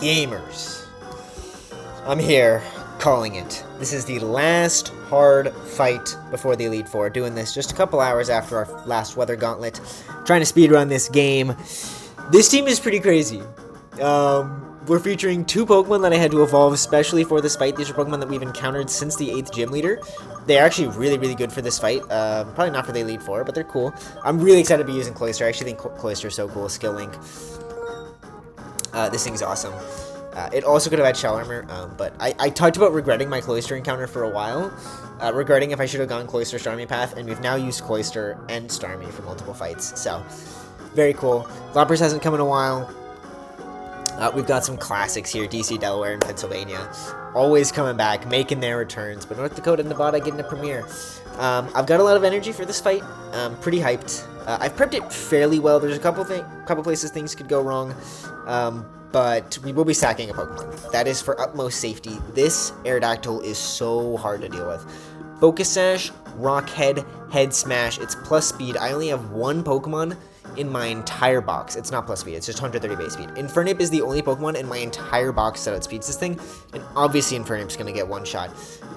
Gamers, I'm here calling it. This is the last hard fight before the Elite Four. Doing this just a couple hours after our last Weather Gauntlet. Trying to speedrun this game. This team is pretty crazy. We're featuring two Pokemon that I had to evolve especially for this fight. These are Pokemon that we've encountered since the 8th Gym Leader. They're actually really, really good for this fight. Probably not for the Elite Four, but they're cool. I'm really excited to be using Cloyster. I actually think Cloyster is so cool. Skill Link. This thing's awesome. It also could have had Shell Armor, but I talked about regretting my Cloyster encounter for a while. Regretting if I should have gone Cloyster Starmie path, and we've now used Cloyster and Starmie for multiple fights. So, very cool. Lapras hasn't come in a while. We've got some classics here, DC, Delaware, and Pennsylvania. Always coming back, making their returns. But North Dakota and Nevada getting a premiere. I've got a lot of energy for this fight. Pretty hyped. I've prepped it fairly well. There's a couple places things could go wrong. But we will be sacking a Pokemon. That is for utmost safety. This Aerodactyl is so hard to deal with. Focus Sash, Rock Head, Head Smash. It's plus speed. I only have one Pokemon in my entire box. It's not plus speed, it's just 130 base speed. Infernape is the only Pokemon in my entire box that outspeeds this thing, and obviously Infernape's gonna get one shot.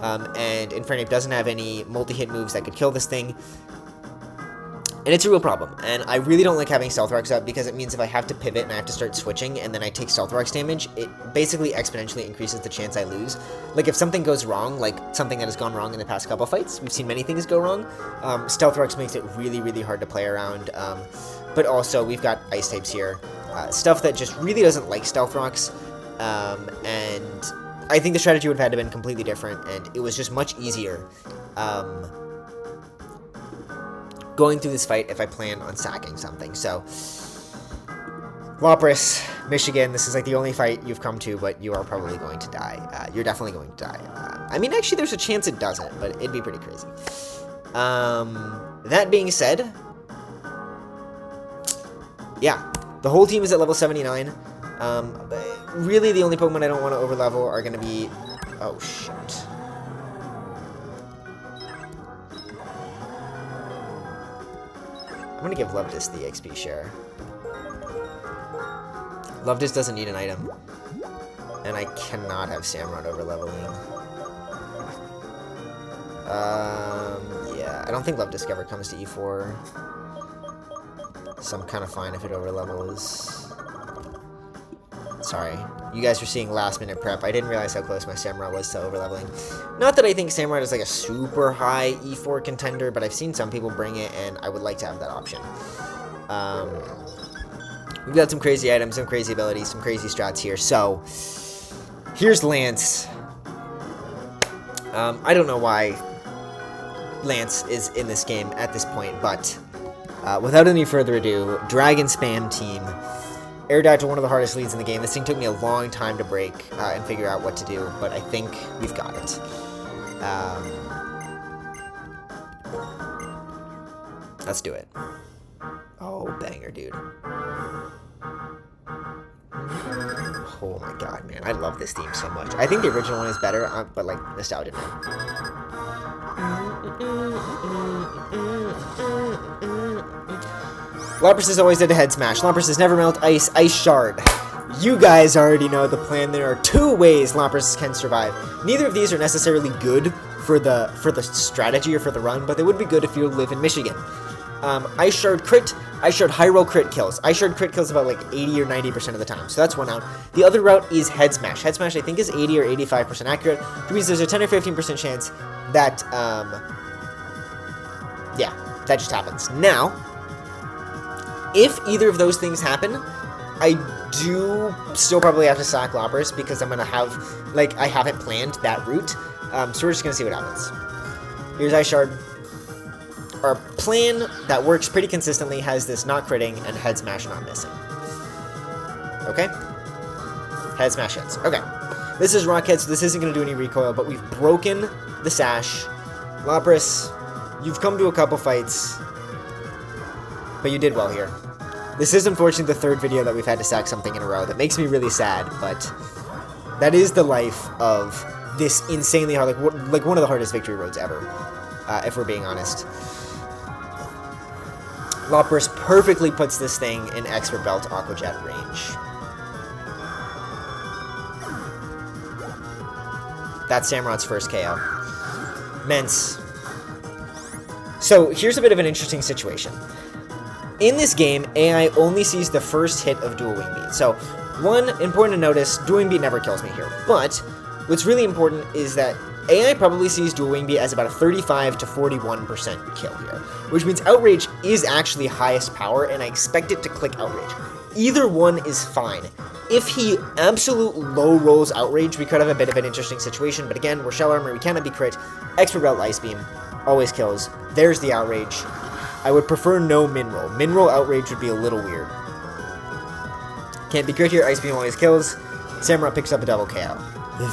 And Infernape doesn't have any multi-hit moves that could kill this thing, and it's a real problem. And I really don't like having Stealth Rocks up, because it means if I have to pivot and I have to start switching and then I take Stealth Rocks damage, it basically exponentially increases the chance I lose. Like, if something goes wrong, like something that has gone wrong in the past couple fights, we've seen many things go wrong, Stealth Rocks makes it really, really hard to play around. But also, we've got Ice types here. Stuff that just really doesn't like Stealth Rocks. And I think the strategy would have had to have been completely different, and it was just much easier going through this fight if I plan on sacking something. So, Lapras, Michigan, this is like the only fight you've come to, but you are probably going to die. You're definitely going to die. I mean, actually, there's a chance it doesn't, but it'd be pretty crazy. That being said, yeah, the whole team is at level 79. Really, the only Pokemon I don't want to overlevel are going to be... Oh, shit. I'm going to give Lovedis the XP share. Lovedis doesn't need an item. And I cannot have Samurott overleveling. Yeah, I don't think Lovedis ever comes to E4. So I'm kind of fine if it overlevels. Sorry. You guys are seeing last minute prep. I didn't realize how close my Samurott was to overleveling. Not that I think Samurott is like a super high E4 contender, but I've seen some people bring it, and I would like to have that option. We've got some crazy items, some crazy abilities, some crazy strats here. So, here's Lance. I don't know why Lance is in this game at this point, but without any further ado, Dragon Spam team. Aerodactyl, one of the hardest leads in the game. This thing took me a long time to break and figure out what to do, but I think we've got it. Let's do it. Oh, banger, dude. Oh my god, man. I love this theme so much. I think the original one is better, but like, nostalgia, man. Lapras is always dead to Head Smash. Lapras is Never Melt, Ice, Ice Shard. You guys already know the plan. There are two ways Lapras can survive. Neither of these are necessarily good for the strategy or for the run, but they would be good if you live in Michigan. Ice Shard crit, Ice Shard high roll crit kills. Ice Shard crit kills about like 80 or 90% of the time, so that's one out. The other route is Head Smash. Head Smash I think is 80 or 85% accurate, which means there's a 10 or 15% chance that, yeah, that just happens. Now, if either of those things happen, I do still probably have to sack Lapras, because I'm going to have, like, I haven't planned that route, so we're just going to see what happens. Here's Ice Shard. Our plan that works pretty consistently has this not critting and Head Smash not missing. Okay? Head Smash hits. Okay. This is Rock Head, so this isn't going to do any recoil, but we've broken the Sash. Lapras, you've come to a couple fights, but you did well here. This is unfortunately the third video that we've had to sack something in a row. That makes me really sad, but that is the life of this insanely hard, like one of the hardest victory roads ever, if we're being honest. Lapras perfectly puts this thing in Expert Belt Aqua Jet range. That's Samurot's first KO. Mence. So here's a bit of an interesting situation. In this game, AI only sees the first hit of Dual Wing Beat. So, one, important to notice, Dual Wing Beat never kills me here. But, what's really important is that AI probably sees Dual Wing Beat as about a 35 to 41% kill here. Which means Outrage is actually highest power, and I expect it to click Outrage. Either one is fine. If he absolute low rolls Outrage, we could have a bit of an interesting situation, but again, we're Shell Armor, we cannot be crit. Expert Belt Ice Beam always kills. There's the Outrage. I would prefer no min roll. Min roll Outrage would be a little weird. Can't be crit here, Ice Beam always kills. Samurott picks up a double KO.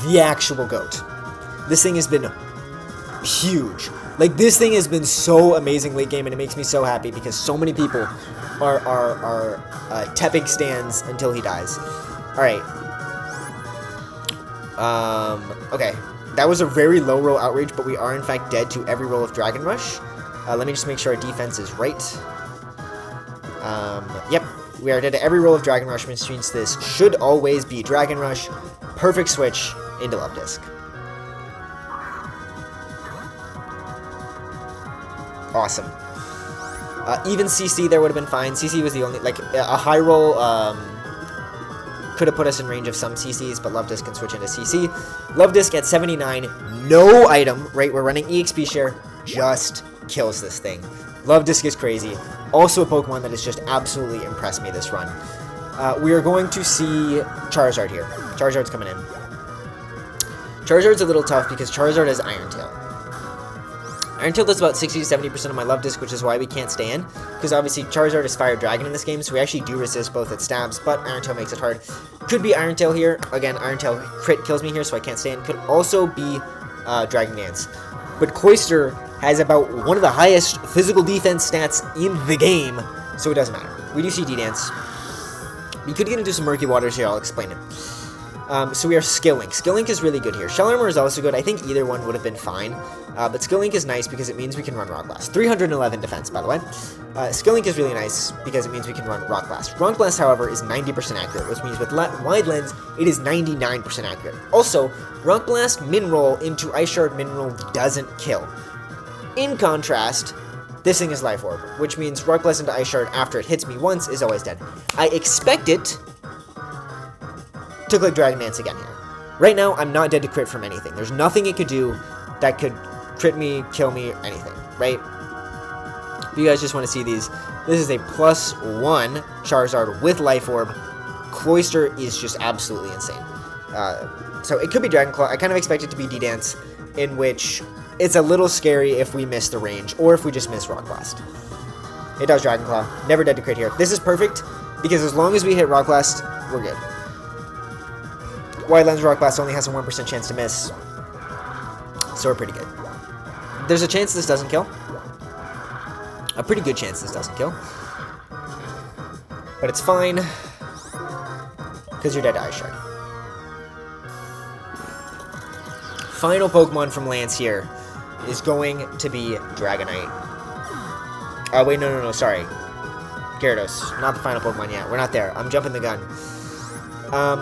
The actual GOAT. This thing has been huge. Like, this thing has been so amazing late game, and it makes me so happy because so many people are Tepig stands until he dies. Alright. Okay. That was a very low roll Outrage, but we are in fact dead to every roll of Dragon Rush. Let me just make sure our defense is right. Yep. We are dead to every roll of Dragon Rush, which means this should always be Dragon Rush. Perfect switch into Love-Disc. Awesome. Even CC there would have been fine. CC was the only, like, a high roll could have put us in range of some CCs, but Love-Disc can switch into CC. Love-Disc at 79, no item, right? We're running EXP share, just kills this thing. Love-Disc is crazy. Also a Pokemon that has just absolutely impressed me this run. We are going to see Charizard here. Charizard's coming in. Charizard's a little tough because Charizard has Iron Tail. Iron Tail does about 60 to 70% of my Love-Disc, which is why we can't stand. Because obviously Charizard is Fire Dragon in this game, so we actually do resist both its stabs, but Iron Tail makes it hard. Could be Iron Tail here. Again, Iron Tail crit kills me here, so I can't stand. Could also be Dragon Dance. But Cloyster has about one of the highest physical defense stats in the game, so it doesn't matter. We do see D-Dance. We could get into some Murky Waters here, I'll explain it. So we are Skill Link. Skill Link is really good here. Shell Armor is also good. I think either one would have been fine. But Skill Link is nice because it means we can run Rock Blast. 311 defense, by the way. Skill Link is really nice because it means we can run Rock Blast. Rock Blast, however, is 90% accurate, which means with Wide Lens, it is 99% accurate. Also, Rock Blast Min Roll into Ice Shard Min Roll doesn't kill. In contrast, this thing is Life Orb, which means Rock Blast into Ice Shard after it hits me once is always dead. I expect it to click Dragon Dance again here. Right now, I'm not dead to crit from anything. There's nothing it could do that could crit me, kill me, or anything, right? If you guys just want to see these, this is a +1 Charizard with Life Orb. Cloyster is just absolutely insane. So it could be Dragon Claw. I kind of expect it to be D-Dance, in which it's a little scary if we miss the range, or if we just miss Rock Blast. It does Dragon Claw. Never dead to crit here. This is perfect, because as long as we hit Rock Blast, we're good. Wide Lens Rock Blast only has a 1% chance to miss, so we're pretty good. There's a chance this doesn't kill. A pretty good chance this doesn't kill. But it's fine, because you're dead to Ice Shard. Final Pokemon from Lance here is going to be Dragonite. Oh, wait, no, sorry. Gyarados, not the final Pokemon yet. We're not there. I'm jumping the gun.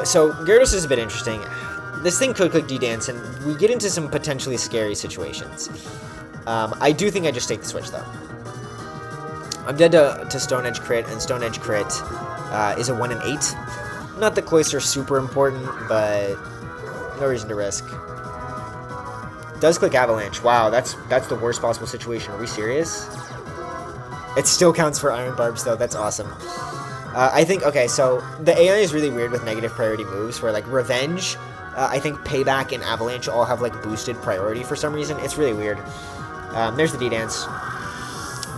So, Gyarados is a bit interesting. This thing could click D-Dance, and we get into some potentially scary situations. I do think I just take the switch, though. I'm dead to Stone Edge crit, and Stone Edge crit is a 1 in 8. Not that Cloyster's super important, but no reason to risk. Does click Avalanche. Wow, that's the worst possible situation. Are we serious? It still counts for Iron Barbs, though. That's awesome. I think, okay, so the AI is really weird with negative priority moves, where, like, Revenge, I think Payback and Avalanche all have, like, boosted priority for some reason. It's really weird. There's the D-Dance.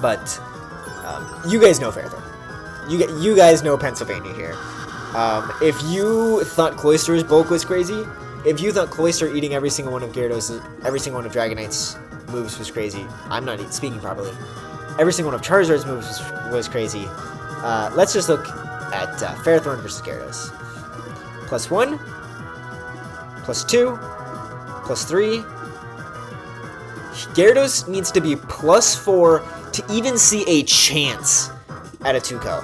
But, you guys know Fairthorn. You guys know Pennsylvania here. If you thought Cloyster's bulk was crazy, if you thought Cloyster eating every single one of Gyarados, every single one of Dragonite's moves was crazy, I'm not speaking properly. Every single one of Charizard's moves was crazy. Let's just look at Fairthorn versus Gyarados. +1, +2, +3. Gyarados needs to be +4 to even see a chance at a 2-ko.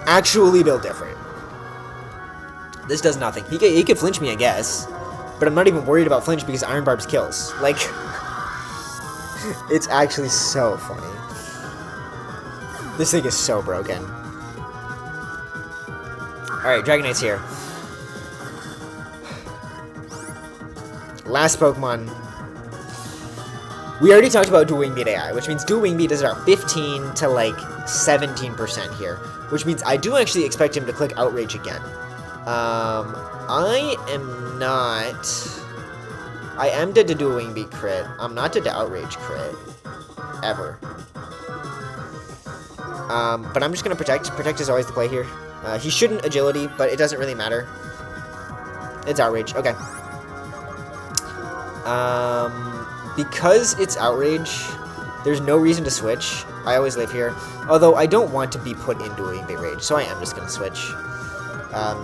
Actually built different. This does nothing. He could flinch me, I guess. But I'm not even worried about flinch because Iron Barbs kills. Like, it's actually so funny. This thing is so broken. Alright, Dragonite's here. Last Pokemon. We already talked about Dual Wing Beat AI, which means Dual Wing Beat is about 15 to like 17% here, which means I do actually expect him to click Outrage again. I am not. I am dead to Dual Wing Beat crit. I'm not dead to Outrage crit. Ever. But I'm just gonna protect. Protect is always the play here. He shouldn't Agility, but it doesn't really matter. It's Outrage. Okay. Because it's Outrage, there's no reason to switch. I always live here. Although I don't want to be put into a big rage, so I am just going to switch.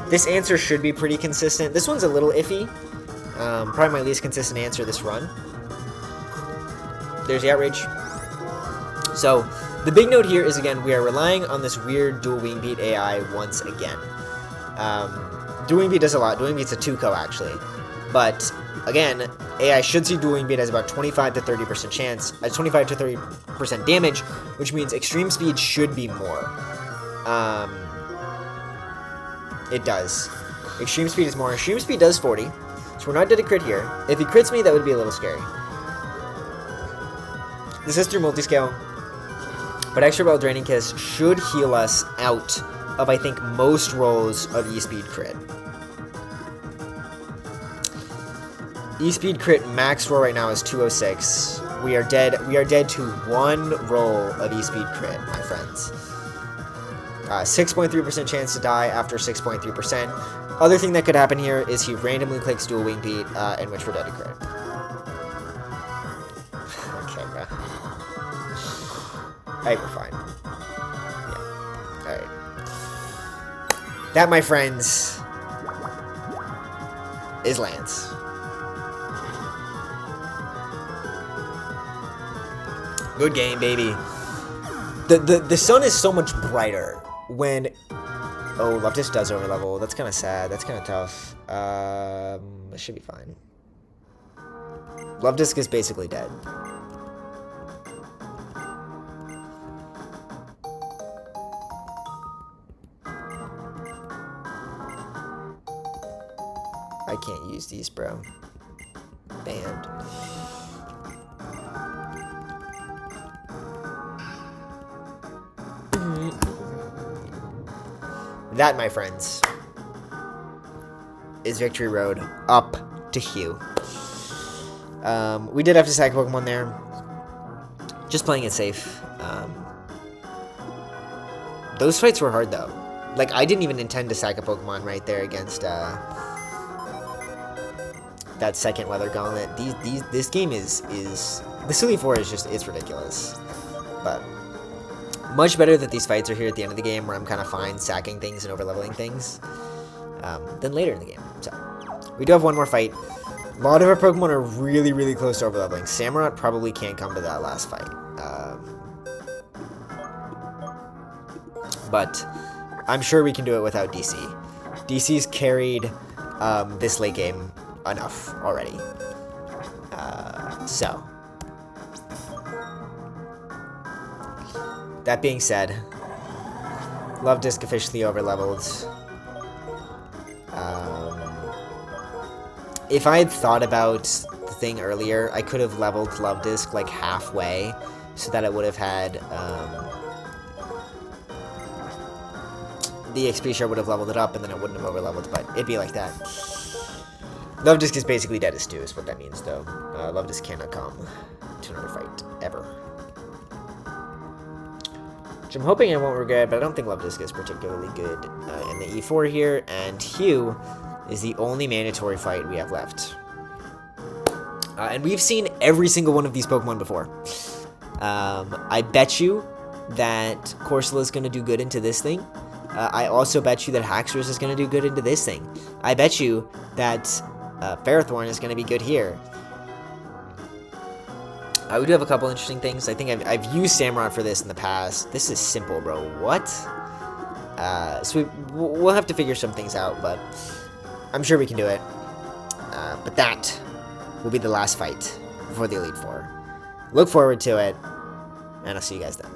This answer should be pretty consistent. This one's a little iffy. Probably my least consistent answer this run. There's the Outrage. So, the big note here is, again, we are relying on this weird Dual Wing Beat AI once again. Dual Wing Beat does a lot. Dual Wing Beat's a 2-co, actually. But, again, AI should see Dual Wing Beat as about 25 to 30% chance, 25 to 30% damage, which means Extreme Speed should be more. It does. Extreme Speed is more. Extreme Speed does 40, so we're not dead to crit here. If he crits me, that would be a little scary. This is through Multiscale, but Extra Ball Draining Kiss should heal us out of, I think, most rolls of E-Speed crit. E-Speed crit max roll right now is 206. We are dead to one roll of E-Speed crit, my friends. 6.3% chance to die after 6.3%. Other thing that could happen here is he randomly clicks Dual Wing Beat, in which we're dead to crit. Okay, bro. Alright, we're fine. Yeah. Alright. That, my friends, is Lance. Good game, baby. The sun is so much brighter when... Oh, Leftis does overlevel. That's kind of sad. That's kind of tough. It should be fine. Leftis is basically dead. I can't use these, bro. Banned. That, my friends, is Victory Road up to Hugh. We did have to sack Pokemon there. Just playing it safe. Those fights were hard, though. Like, I didn't even intend to sack a Pokemon right there against that second Weather Gauntlet. This game is the Silly 4 is just, it's ridiculous. But much better that these fights are here at the end of the game, where I'm kind of fine sacking things and overleveling things, than later in the game. So, we do have one more fight. A lot of our Pokemon are really, really close to overleveling. Samurott probably can't come to that last fight. But I'm sure we can do it without DC. DC's carried this late game enough already. So, that being said, Luvdisc officially overleveled. If I had thought about the thing earlier, I could have leveled Luvdisc like halfway, so that it would have had the XP share would have leveled it up, and then it wouldn't have overleveled. But it'd be like that. Luvdisc is basically dead as stew, is what that means, though. Luvdisc cannot come to another fight ever. Which I'm hoping I won't regret, but I don't think Luvdisc is particularly good in the E4 here, and Hugh is the only mandatory fight we have left. And we've seen every single one of these Pokemon before. I bet you that Corsola is going to do good into this thing. I also bet you that Haxorus is going to do good into this thing. I bet you that Ferrothorn is going to be good here. We do have a couple interesting things. I think I've used Samurott for this in the past. This is simple, bro. What? So we'll have to figure some things out, but I'm sure we can do it. But that will be the last fight before the Elite Four. Look forward to it, and I'll see you guys then.